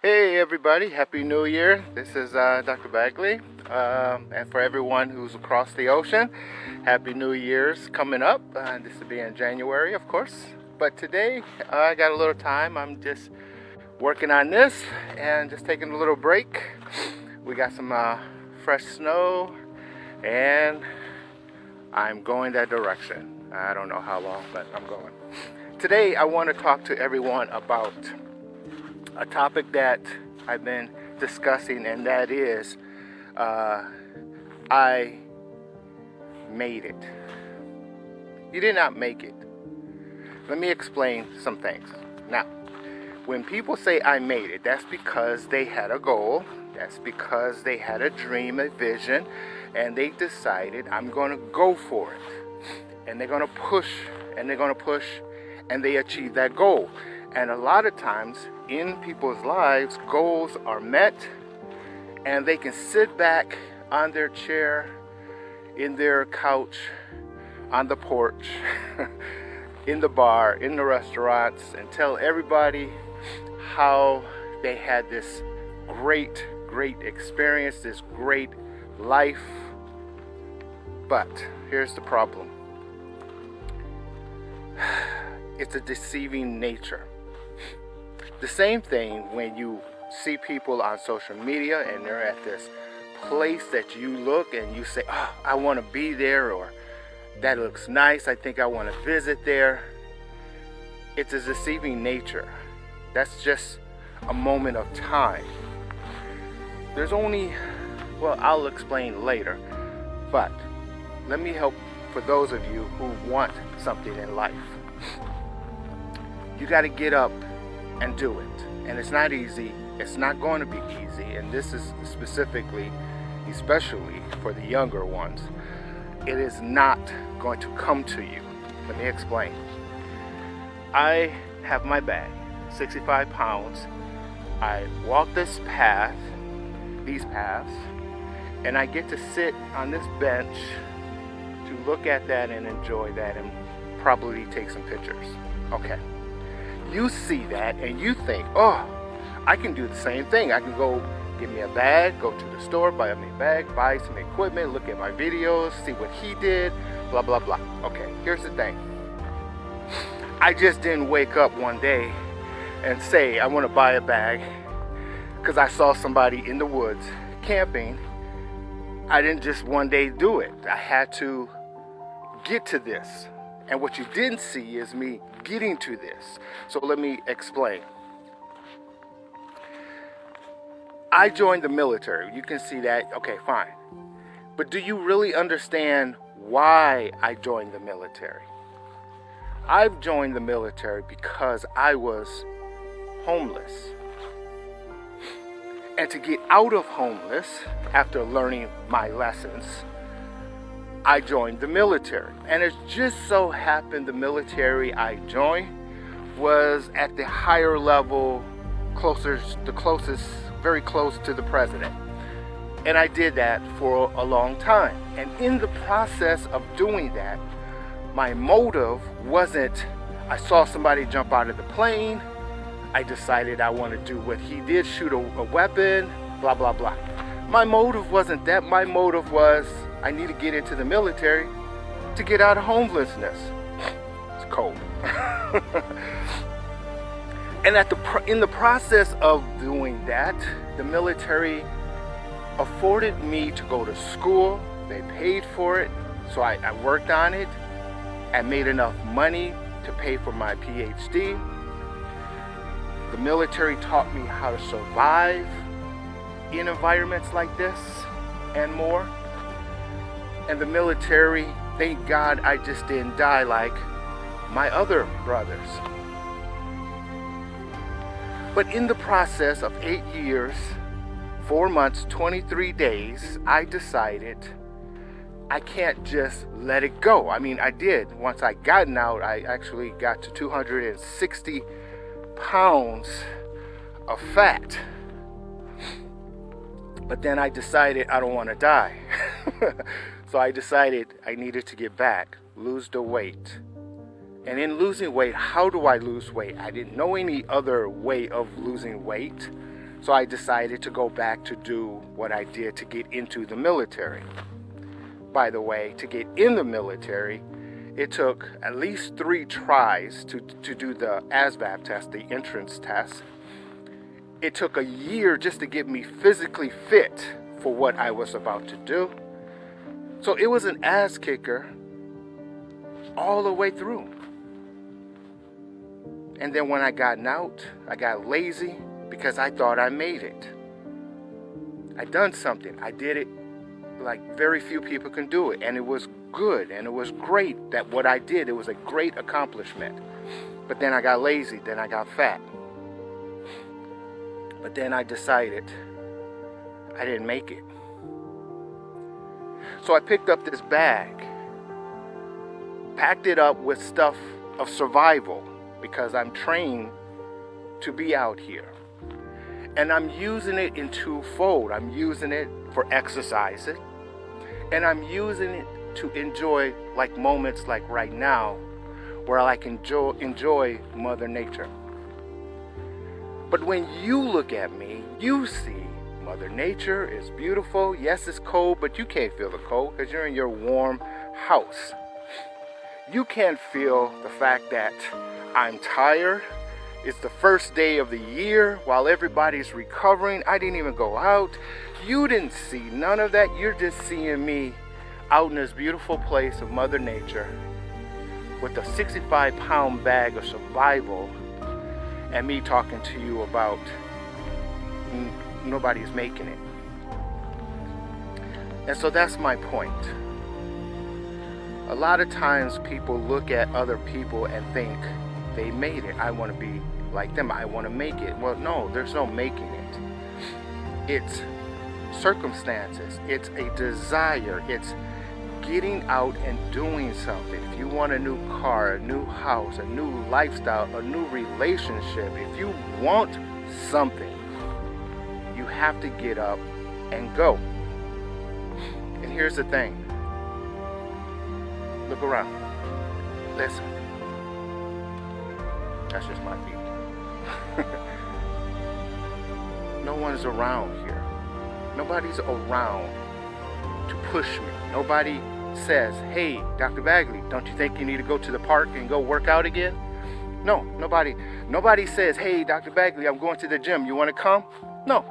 Hey everybody, Happy New Year. This is Dr. Bagley. And for everyone who's across the ocean, Happy New Year's coming up. This will be in January, of course. But today, I got a little time. I'm just working on this and just taking a little break. We got some fresh snow and I'm going that direction. I don't know how long, but I'm going. Today, I want to talk to everyone about a topic that I've been discussing, and that is I made it. You did not make it. Let me explain some things. Now, when people say I made it, that's because they had a goal, that's because they had a dream, a vision, and they decided I'm going to go for it. And they're going to push, and they're going to push, and they achieve that goal. And a lot of times in people's lives, goals are met and they can sit back on their chair, in their couch, on the porch, in the bar, in the restaurants, and tell everybody how they had this great experience, this great life. But here's the problem. It's a deceiving nature. The same thing when you see people on social media and they're at this place that you look and you say, oh, I want to be there, or that looks nice, I think I want to visit there. It's a deceiving nature. That's just a moment of time. There's only, well, I'll explain later, but let me help for those of you who want something in life. You got to get up and do it. And it's not easy. It's not going to be easy. And this is especially for the younger ones. It is not going to come to you. Let me explain. I have my bag, 65 pounds. I walk these paths, and I get to sit on this bench to look at that and enjoy that and probably take some pictures. Okay. You see that and you think, oh, I can do the same thing. I can go get me a bag, go to the store, buy me a bag, buy some equipment, look at my videos, see what he did, blah, blah, blah. Okay, here's the thing. I just didn't wake up one day and say, I want to buy a bag because I saw somebody in the woods camping. I didn't just one day do it. I had to get to this. And what you didn't see is me getting to this. So let me explain. I joined the military. You can see that. Okay, fine. But do you really understand why I joined the military? I've joined the military because I was homeless. And to get out of homeless, after learning my lessons, I joined the military. And it just so happened the military I joined was at the higher level, very close to the president. And I did that for a long time. And in the process of doing that, my motive wasn't, I saw somebody jump out of the plane, I decided I want to do what he did, shoot a weapon, blah, blah, blah. My motive wasn't that. My motive was, I need to get into the military to get out of homelessness. It's cold. And in the process of doing that, the military afforded me to go to school. They paid for it. So I worked on it. I made enough money to pay for my PhD. The military taught me how to survive in environments like this and more. And the military, thank God I just didn't die like my other brothers. But in the process of 8 years, 4 months, 23 days, I decided I can't just let it go. I mean, I did. Once I gotten out, I actually got to 260 pounds of fat. But then I decided I don't want to die. So I decided I needed to get back, lose the weight. And in losing weight, how do I lose weight? I didn't know any other way of losing weight. So I decided to go back to do what I did to get into the military. By the way, to get in the military, it took at least 3 tries to do the ASVAB test, the entrance test. It took a year just to get me physically fit for what I was about to do. So it was an ass kicker all the way through. And then when I got out, I got lazy because I thought I made it. I done something. I did it like very few people can do it. And it was good and it was great that what I did, it was a great accomplishment. But then I got lazy, then I got fat. But then I decided I didn't make it. So I picked up this bag, packed it up with stuff of survival because I'm trained to be out here. And I'm using it in twofold. I'm using it for exercising, and I'm using it to enjoy like moments like right now where I can enjoy Mother Nature. But when you look at me, you see Mother Nature is beautiful. Yes, it's cold, but you can't feel the cold because you're in your warm house. You can't feel the fact that I'm tired. It's the first day of the year while everybody's recovering. I didn't even go out. You didn't see none of that. You're just seeing me out in this beautiful place of Mother Nature with a 65-pound bag of survival and me talking to you about nobody's making it. And so that's my point. A lot of times people look at other people and think they made it. I want to be like them. I want to make it. Well, no, there's no making it. It's circumstances. It's a desire. It's getting out and doing something. If you want a new car, a new house, a new lifestyle, a new relationship, if you want something, you have to get up and go. And here's the thing. Look around. Listen. That's just my feet. No one's around here. Nobody's around to push me. Nobody says, hey, Dr. Bagley, don't you think you need to go to the park and go work out again? No, nobody says, hey, Dr. Bagley, I'm going to the gym. You want to come? No.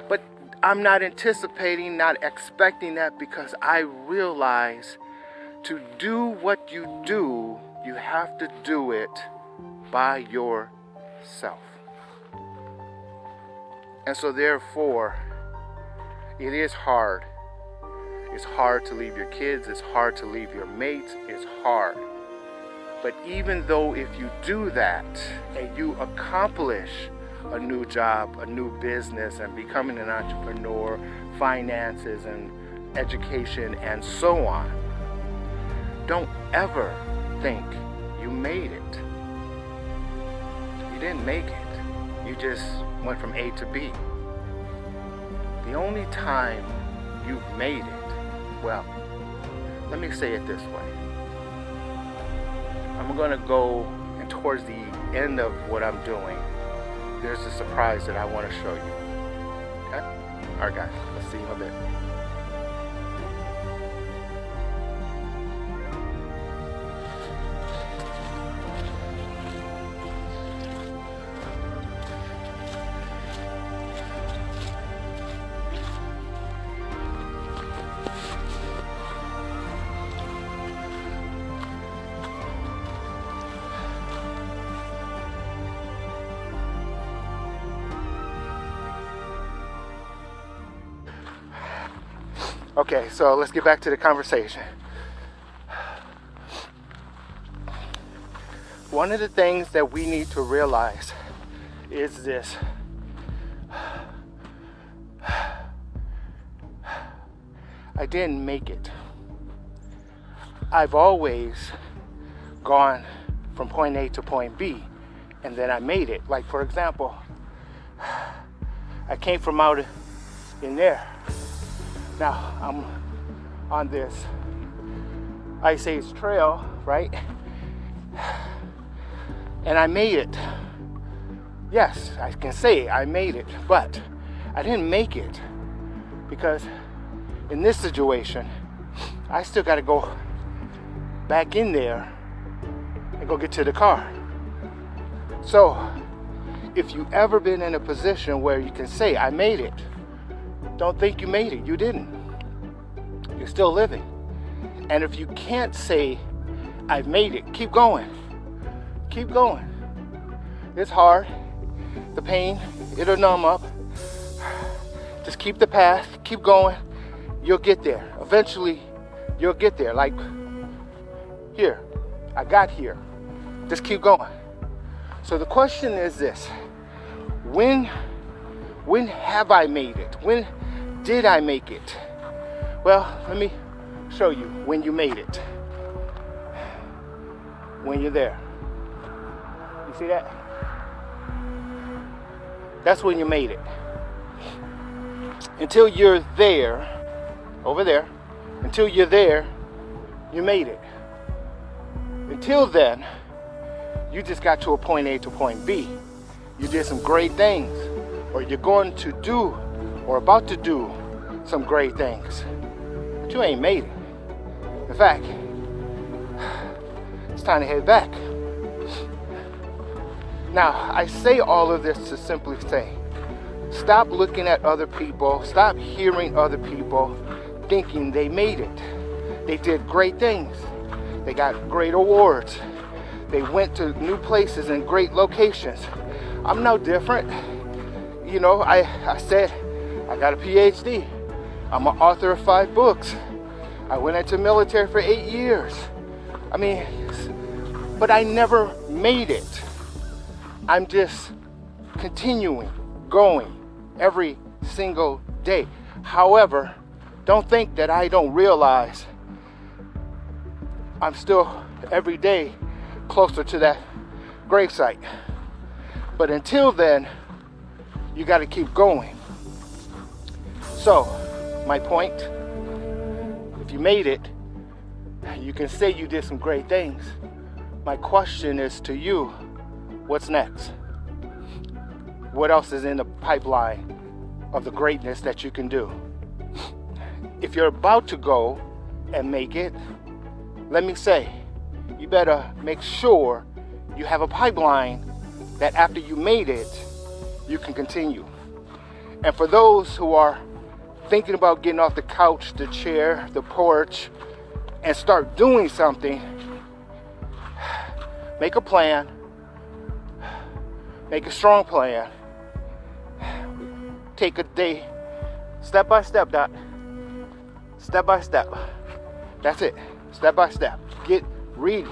But I'm not anticipating, not expecting that because I realize to do what you do, you have to do it by yourself. And so therefore, it is hard. It's hard to leave your kids. It's hard to leave your mates. It's hard. But even though if you do that and you accomplish a new job, a new business, and becoming an entrepreneur, finances and education and so on, don't ever think you made it. You didn't make it. You just went from A to B. The only time you've made it, well, let me say it this way. I'm going to go, and towards the end of what I'm doing, there's a surprise that I want to show you. Okay? All right, guys, let's see you in a bit. Okay, so let's get back to the conversation. One of the things that we need to realize is this. I didn't make it. I've always gone from point A to point B, and then I made it. Like, for example, I came from out in there. Now, I'm on this Ice Age trail, right? And I made it Yes, I can say I made it, but I didn't make it because in this situation, I still got to go back in there and go get to the car. So, if you ever been in a position where you can say, I made it, don't think you made it. You didn't. You're still living. And if you can't say, I've made it, keep going. Keep going. It's hard. The pain, it'll numb up. Just keep the path, keep going. You'll get there. Eventually, you'll get there. Like here, I got here. Just keep going. So the question is this: when have I made it? When did I make it? Well, let me show you when you made it. When you're there. You see that? That's when you made it. Until you're there, over there, until you're there, you made it. Until then, you just got to a point A to point B. You did some great things, or you're going to do, or about to do some great things. But you ain't made it. In fact, it's time to head back. Now, I say all of this to simply say, stop looking at other people, stop hearing other people thinking they made it. They did great things. They got great awards. They went to new places and great locations. I'm no different. You know, I said I got a PhD. I'm an author of 5 books. I went into the military for 8 years. I mean, but I never made it. I'm just continuing, going every single day. However, don't think that I don't realize I'm still every day closer to that gravesite. But until then, you got to keep going. So, my point, if you made it, you can say you did some great things. My question is to you, what's next? What else is in the pipeline of the greatness that you can do? If you're about to go and make it, let me say, you better make sure you have a pipeline that after you made it, you can continue. And for those who are thinking about getting off the couch, the chair, the porch, and start doing something, make a plan. Make a strong plan. Take a day, step by step, Doc. Step by step. That's it. Step by step. Read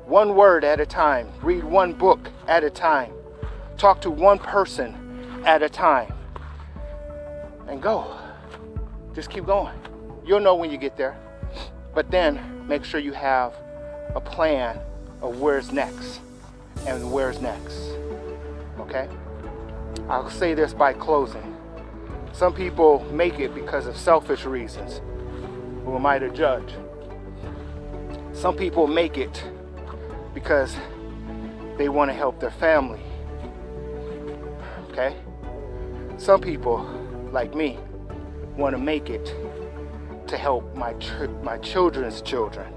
one word at a time. Read one book at a time. Talk to one person at a time. And go. Just keep going. You'll know when you get there. But then make sure you have a plan of where's next and where's next. Okay? I'll say this by closing. Some people make it because of selfish reasons. Who am I to judge? Some people make it because they want to help their family. Okay? Some people, like me, want to make it to help my children's children.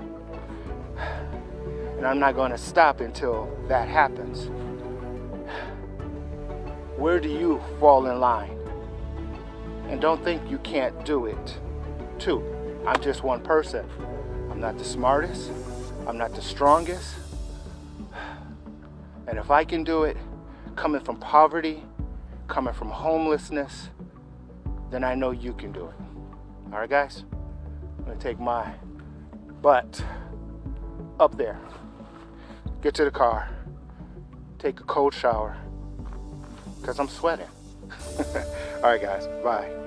And I'm not going to stop until that happens. Where do you fall in line? And don't think you can't do it, too. I'm just one person. I'm not the smartest. I'm not the strongest. And if I can do it, coming from poverty, coming from homelessness, then I know you can do it. All right, guys? I'm going to take my butt up there. Get to the car. Take a cold shower. Because I'm sweating. All right, guys. Bye.